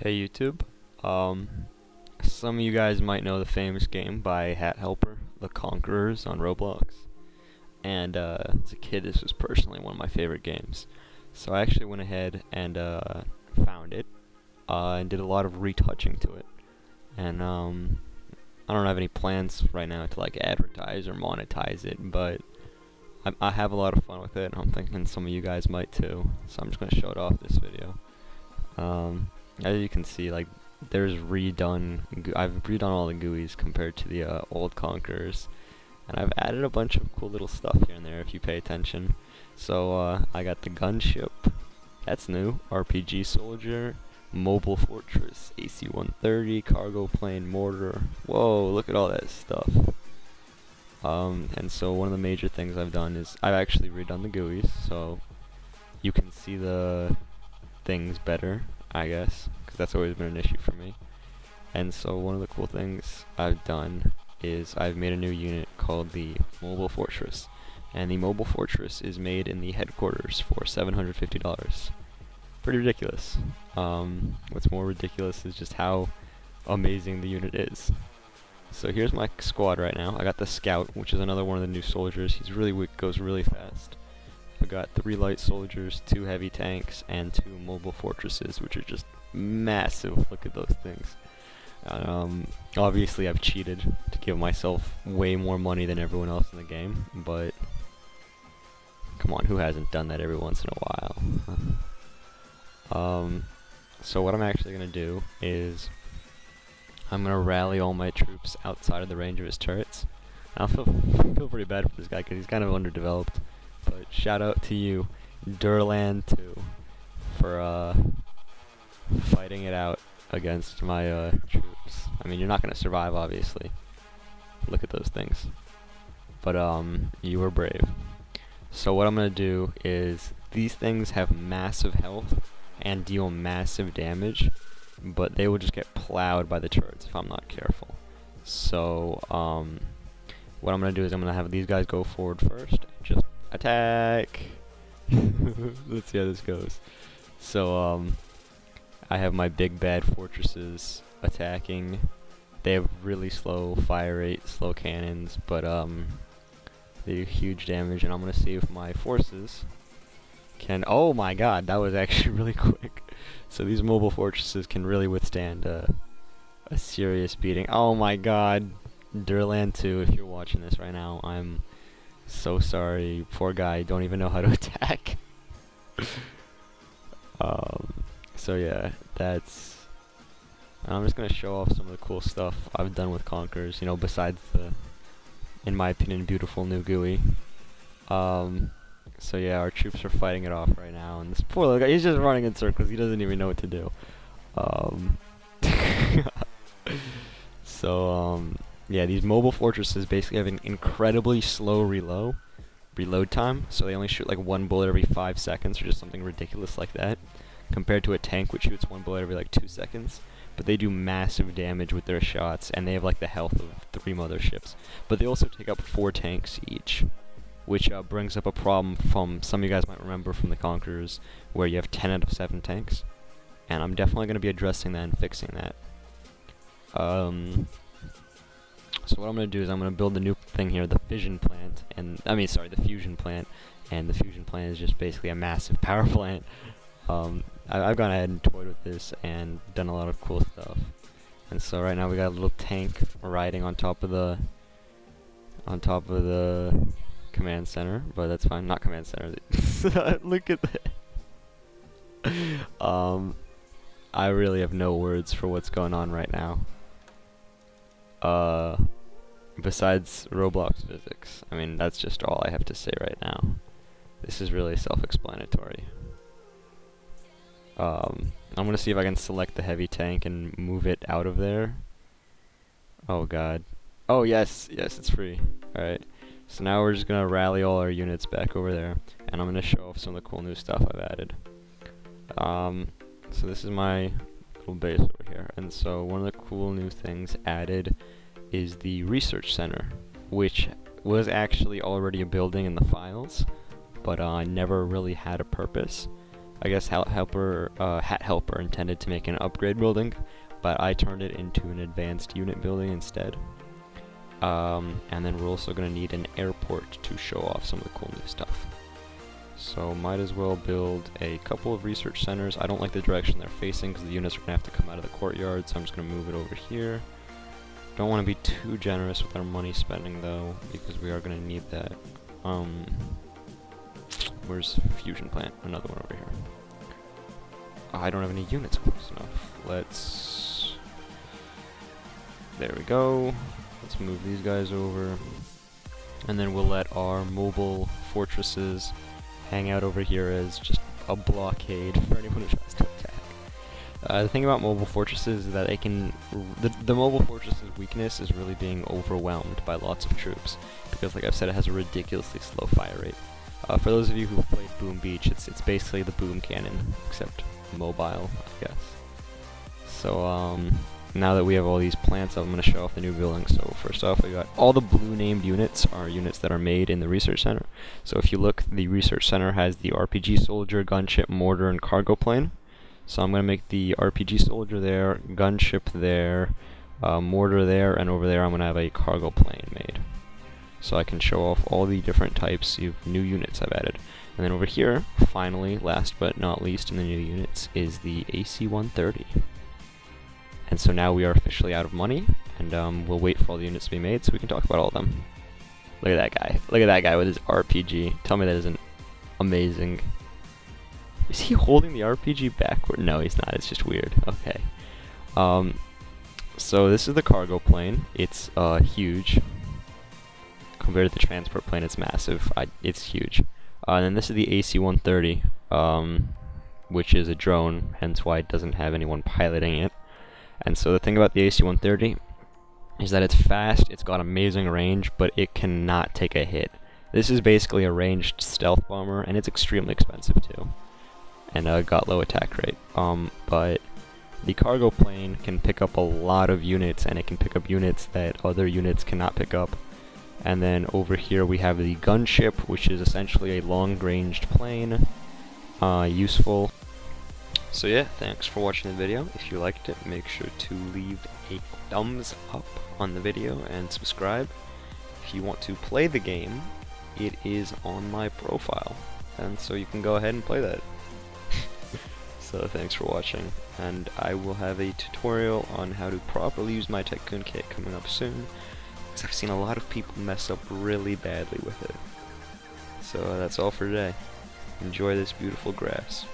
Hey YouTube. Some of you guys might know the famous game by Hat Helper, the Conquerors on Roblox. And as a kid, this was personally one of my favorite games. So I actually went ahead and found it and did a lot of retouching to it. And I don't have any plans right now to like advertise or monetize it, but I have a lot of fun with it, and I'm thinking some of you guys might too. So I'm just gonna show it off this video. As you can see, like, I've redone all the GUIs compared to the old Conquerors, and I've added a bunch of cool little stuff here and there if you pay attention. So I got the Gunship, that's new, RPG Soldier, Mobile Fortress, AC-130, Cargo Plane, Mortar. Whoa, look at all that stuff. And so one of the major things I've done is I've actually redone the GUIs, so you can see the things better, I guess, because that's always been an issue for me. And so one of the cool things I've done is I've made a new unit called the Mobile Fortress, and the Mobile Fortress is made in the headquarters for $750. Pretty ridiculous. What's more ridiculous is just how amazing the unit is. So here's my squad right now. I got the Scout, which is another one of the new soldiers. He's really weak, goes really fast. I've got 3 light soldiers, 2 heavy tanks, and 2 mobile fortresses, which are just massive. Look at those things. Obviously I've cheated to give myself way more money than everyone else in the game, but come on, who hasn't done that every once in a while? So what I'm actually going to do is I'm going to rally all my troops outside of the range of his turrets. I feel pretty bad for this guy because he's kind of underdeveloped. But shout out to you, Durland2, for fighting it out against my troops. I mean, you're not gonna survive, obviously. Look at those things. But you were brave. So what I'm gonna do is these things have massive health and deal massive damage, but they will just get plowed by the turrets if I'm not careful. So what I'm gonna do is I'm gonna have these guys go forward first. Just attack! Let's see how this goes. So, I have my big bad fortresses attacking. They have really slow fire rate, slow cannons, but, they do huge damage, and I'm gonna see if my forces can— oh my god, that was actually really quick. So these mobile fortresses can really withstand a serious beating. Oh my god, Durland2, if you're watching this right now, I'm so sorry. Poor guy, don't even know how to attack. So yeah, I'm just gonna show off some of the cool stuff I've done with Conquerors, you know, besides the, in my opinion, beautiful new GUI. So yeah, our troops are fighting it off right now, and this poor little guy, he's just running in circles, he doesn't even know what to do. Yeah, these mobile fortresses basically have an incredibly slow reload time, so they only shoot like 1 bullet every 5 seconds, or just something ridiculous like that, compared to a tank which shoots 1 bullet every like 2 seconds. But they do massive damage with their shots, and they have like the health of 3 motherships. But they also take up 4 tanks each, which brings up a problem from some of you guys might remember from the Conquerors, where you have 10 out of 7 tanks, and I'm definitely going to be addressing that and fixing that. So what I'm going to do is I'm going to build the new thing here, the fission plant, and the fusion plant, and the fusion plant is just basically a massive power plant. I've gone ahead and toyed with this and done a lot of cool stuff. And so right now we got a little tank riding on top of the command center, but that's fine, not command center. Look at that. I really have no words for what's going on right now. Besides Roblox physics. I mean, that's just all I have to say right now. This is really self-explanatory. I'm gonna see if I can select the heavy tank and move it out of there. Oh god. Oh yes, yes, it's free. Alright. So now we're just gonna rally all our units back over there, and I'm gonna show off some of the cool new stuff I've added. So this is my little base over here, and so one of the cool new things added is the research center, which was actually already a building in the files, but never really had a purpose. I guess Hat Helper intended to make an upgrade building, but I turned it into an advanced unit building instead. And then we're also going to need an airport to show off some of the cool new stuff. So might as well build a couple of research centers. I don't like the direction they're facing because the units are going to have to come out of the courtyard, so I'm just going to move it over here. Don't want to be too generous with our money spending though, because we are going to need that. Where's fusion plant? Another one over here. Oh, I don't have any units close enough. There we go. Let's move these guys over. And then we'll let our mobile fortresses hang out over here as just a blockade for anyone who tries to attack. The thing about mobile fortresses is that they can... The mobile fortress's weakness is really being overwhelmed by lots of troops, because like I've said, it has a ridiculously slow fire rate. For those of you who've played Boom Beach, it's basically the boom cannon, except mobile, I guess. So, now that we have all these plants, I'm going to show off the new building. So first off, we got all the blue named units are units that are made in the research center. So if you look, the research center has the RPG soldier, gunship, mortar, and cargo plane. So I'm going to make the RPG soldier there, gunship there, mortar there, and over there I'm going to have a cargo plane made. So I can show off all the different types of new units I've added. And then over here, finally, last but not least in the new units, is the AC-130. And so now we are officially out of money, and we'll wait for all the units to be made so we can talk about all of them. Look at that guy. Look at that guy with his RPG. Tell me that isn't amazing. Is he holding the RPG backward? No, he's not. It's just weird. Okay. So this is the cargo plane. It's huge. Compared to the transport plane, it's massive. It's huge. And then this is the AC-130, which is a drone, hence why it doesn't have anyone piloting it. And so the thing about the AC-130 is that it's fast, it's got amazing range, but it cannot take a hit. This is basically a ranged stealth bomber, and it's extremely expensive too. And got low attack rate. But the cargo plane can pick up a lot of units, and it can pick up units that other units cannot pick up. And then over here we have the gunship, which is essentially a long-ranged plane. Useful. So yeah, thanks for watching the video. If you liked it, make sure to leave a thumbs up on the video and subscribe. If you want to play the game, it is on my profile, and so you can go ahead and play that. So thanks for watching, and I will have a tutorial on how to properly use my Tycoon kit coming up soon, because I've seen a lot of people mess up really badly with it. So that's all for today. Enjoy this beautiful grass.